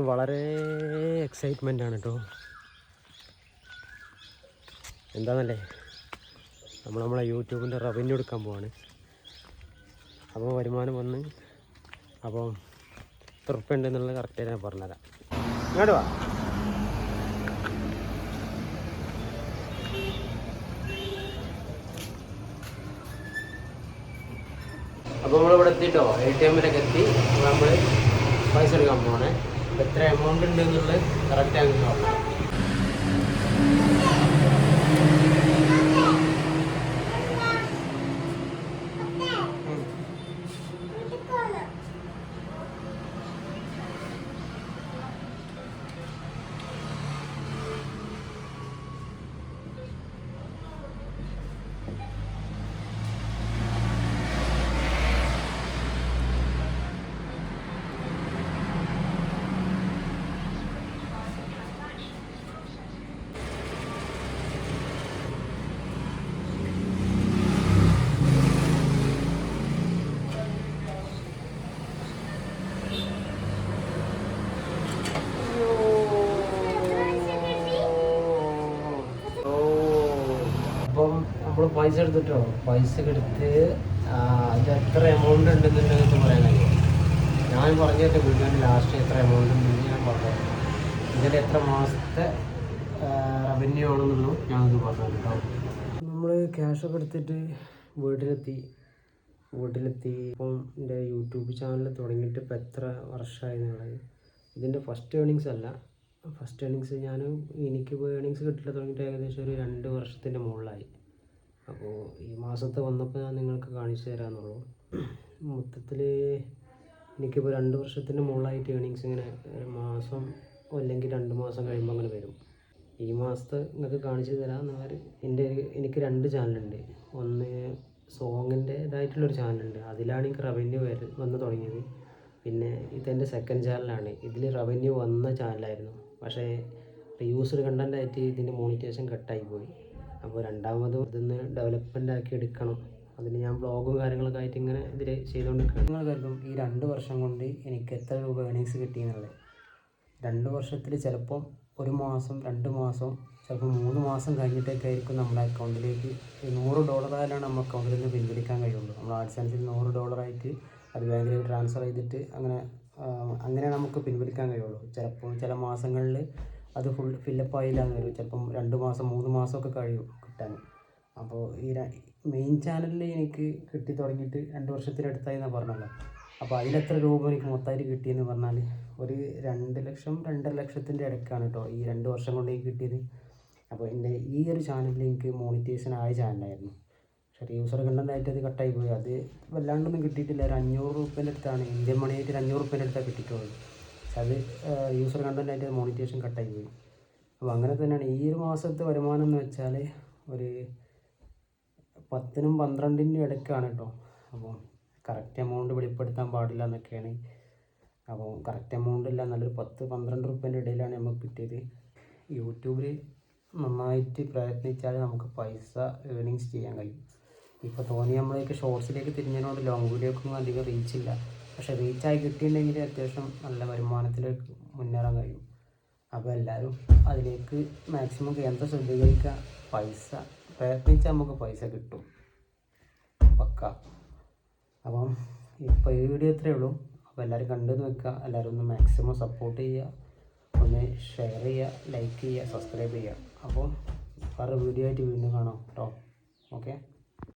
വളരെ എക്സൈറ്റ്മെൻ്റ് ആണ് കേട്ടോ. എന്താണെന്നല്ലേ, നമ്മളെ യൂട്യൂബിൻ്റെ റവന്യൂ എടുക്കാൻ പോവാണ്. അപ്പോൾ വരുമാനം വന്ന് അപ്പോൾ ഉറപ്പുണ്ട് എന്നുള്ളത് കറക്റ്റായിട്ട് ഞാൻ പറഞ്ഞുതരാം. ഇങ്ങോട്ട് വാ. അപ്പോൾ നമ്മളിവിടെ എത്തിയിട്ടോ, ATM എത്തി. നമ്മൾ പൈസ എടുക്കാൻ പോകണേ. എത്ര എമൗണ്ട് ഉണ്ട് എന്നുള്ളത് കറക്റ്റ് ആയിട്ട് പറഞ്ഞു. അപ്പം നമ്മൾ പൈസ എടുത്തിട്ടോ, പൈസ എടുത്ത് അത് എത്ര എമൗണ്ട് ഉണ്ടെന്നുണ്ടെന്ന് പറയാൻ കഴിയും. ഞാൻ പറഞ്ഞിട്ട് വീട്ടിൽ ലാസ്റ്റ് എത്ര എമൗണ്ട് ഉണ്ടെന്ന് ഞാൻ പറഞ്ഞു. ഇതിൽ എത്ര മാസത്തെ റവന്യൂ ആണെന്നുള്ളൂ ഞാനത് പറഞ്ഞു കേട്ടോ. നമ്മൾ ക്യാഷൊക്കെ എടുത്തിട്ട് വീട്ടിലെത്തി. ഇപ്പം എൻ്റെ യൂട്യൂബ് ചാനൽ തുടങ്ങിയിട്ട് ഇപ്പോൾ എത്ര വർഷമായി എന്നുള്ളത് ഇതിൻ്റെ ഫസ്റ്റ് ഏണിങ്സ് അല്ല. ഫസ്റ്റ് ഏണിങ്സ് എനിക്കിപ്പോൾ ഏണിങ്സ് കിട്ടില്ല തുടങ്ങിയിട്ട് ഏകദേശം ഒരു 2 വർഷത്തിൻ്റെ മുകളിലായി. അപ്പോൾ ഈ മാസത്തെ വന്നപ്പോൾ ഞാൻ നിങ്ങൾക്ക് കാണിച്ചു തരാമെന്നുള്ളൂ. മൊത്തത്തിൽ എനിക്കിപ്പോൾ 2 വർഷത്തിൻ്റെ മുകളിലായിട്ട് ഏണിങ്സ് ഇങ്ങനെ ഒരു മാസം അല്ലെങ്കിൽ 2 മാസം കഴിയുമ്പോൾ അങ്ങനെ വരും. ഈ മാസത്തെ നിങ്ങൾക്ക് കാണിച്ചു തരാം. എനിക്ക് 2 ചാനലുണ്ട്. ഒന്ന് സോങ്ങിൻ്റേതായിട്ടുള്ളൊരു ചാനലുണ്ട്, അതിലാണ് എനിക്ക് റവന്യൂ വന്ന് തുടങ്ങിയത്. പിന്നെ ഇതെൻ്റെ സെക്കൻഡ് ചാനലാണ്. ഇതിൽ റവന്യൂ വന്ന ചാനലായിരുന്നു, പക്ഷേ റീയൂസ്ഡ് കണ്ടൻ്റ് ആയിട്ട് ഇതിൻ്റെ മോണിറ്റൈസേഷൻ കട്ടായിപ്പോയി. അപ്പോൾ രണ്ടാമതും ഇതൊന്ന് ഡെവലപ്മെൻ്റ് ആക്കി എടുക്കണം. അതിന് ഞാൻ ബ്ലോഗും കാര്യങ്ങളൊക്കെ ആയിട്ട് ഇങ്ങനെ ഇതിൽ ചെയ്തുകൊണ്ടിരിക്കുകയാണ്. നിങ്ങൾ കരുതും ഈ 2 വർഷം കൊണ്ട് എനിക്ക് എത്ര രൂപ ഏണിങ്സ് കിട്ടിയെന്നുള്ളത്. 2 വർഷത്തിൽ ചിലപ്പം 1 മാസം, 2 മാസം, ചിലപ്പോൾ 3 മാസം കഴിഞ്ഞിട്ടൊക്കെ ആയിരിക്കും നമ്മുടെ അക്കൗണ്ടിലേക്ക് $100 നമ്മുടെ അക്കൗണ്ടിൽ നിന്ന് പിൻവലിക്കാൻ കഴിയുള്ളൂ. നമ്മൾ ആഡ്സെൻസിൽ $100 അത് ബാങ്കിലേക്ക് ട്രാൻസ്ഫർ ചെയ്തിട്ട് അങ്ങനെ നമുക്ക് പിൻവലിക്കാൻ കഴിയുള്ളൂ. ചിലപ്പോൾ ചില മാസങ്ങളിൽ അത് ഫില്ലപ്പ് ആയില്ല എന്ന് വരും. ചിലപ്പം 2 മാസം 3 മാസമൊക്കെ കഴിയും കിട്ടാൻ. അപ്പോൾ ഈ മെയിൻ ചാനലിൽ എനിക്ക് കിട്ടി തുടങ്ങിയിട്ട് 2 വർഷത്തിനടുത്തായി എന്നാണ് പറഞ്ഞല്ലോ. അപ്പോൾ അതിലെത്ര രൂപ എനിക്ക് മൊത്തമായിട്ട് കിട്ടിയെന്ന് പറഞ്ഞാൽ ഒരു 2 ലക്ഷം 2.5 ലക്ഷത്തിൻ്റെ ഇടയ്ക്കാണ് കേട്ടോ ഈ 2 വർഷം കൊണ്ട് എനിക്ക് കിട്ടിയത്. അപ്പോൾ എൻ്റെ ഈ ഒരു ചാനലിൽ എനിക്ക് മോണിറ്റൈസേഷൻ ആയ ചാനലായിരുന്നു. പക്ഷേ യൂസർ കണ്ടൻ്റായിട്ട് അത് കട്ടായി പോയി. അത് വല്ലാണ്ടൊന്നും കിട്ടിയിട്ടില്ല. ഒരു 500 രൂപേൻ്റെ അടുത്താണ്, ഇന്ത്യൻ മണിയായിട്ട് 500 രൂപേൻ്റെ അടുത്താണ് കിട്ടിയിട്ടുള്ളത്. പക്ഷെ അത് യൂസർ കണ്ടൻ്റായിട്ട് മോണിറ്റൈസേഷൻ കട്ടായി പോയി. അപ്പോൾ അങ്ങനെ തന്നെയാണ് ഈ ഒരു മാസത്തെ വരുമാനം എന്ന് വെച്ചാൽ ഒരു 10-നും 12-നും ഇടയ്ക്കാണ് കേട്ടോ. അപ്പോൾ കറക്റ്റ് എമൗണ്ട് വെളിപ്പെടുത്താൻ പാടില്ല എന്നൊക്കെയാണ്. അപ്പോൾ കറക്റ്റ് എമൗണ്ട് ഇല്ല, നല്ലൊരു 10-12 രൂപേൻ്റെ ഇടയിലാണ് നമുക്ക് കിട്ടിയത്. യൂട്യൂബിൽ നന്നായിട്ട് പ്രയത്നിച്ചാൽ നമുക്ക് പൈസ ഏണിങ്സ് ചെയ്യാൻ കഴിയും. ഇപ്പോൾ തോന്നി നമ്മളേക്ക് ഷോർട്സിലേക്ക് തിരിഞ്ഞതുകൊണ്ട് ലോങ് വീഡിയോക്കൊന്നും അധികം റീച്ചില്ല. പക്ഷേ റീച്ചായി കിട്ടിയിട്ടുണ്ടെങ്കിൽ അത്യാവശ്യം നല്ല വരുമാനത്തിലേക്ക് മുന്നേറാൻ കഴിയും. അപ്പോൾ എല്ലാവരും അതിലേക്ക് മാക്സിമം കേന്ദ്രം ശ്രദ്ധിക്കുക. പൈസ പ്രയത്നിച്ചാൽ നമുക്ക് പൈസ കിട്ടും പക്ക. അപ്പം ഇപ്പോൾ ഈ വീഡിയോ ഇത്രയേ ഉള്ളൂ. അപ്പോൾ എല്ലാവരും കണ്ടെന്ന് വെക്കുക. എല്ലാവരും ഒന്ന് മാക്സിമം സപ്പോർട്ട് ചെയ്യുക, ഒന്ന് ഷെയർ ചെയ്യുക, ലൈക്ക് ചെയ്യുക, സബ്സ്ക്രൈബ് ചെയ്യുക. അപ്പോൾ വേറെ വീഡിയോ ആയിട്ട് വീണ്ടും കാണാം കേട്ടോ. ഓക്കെ.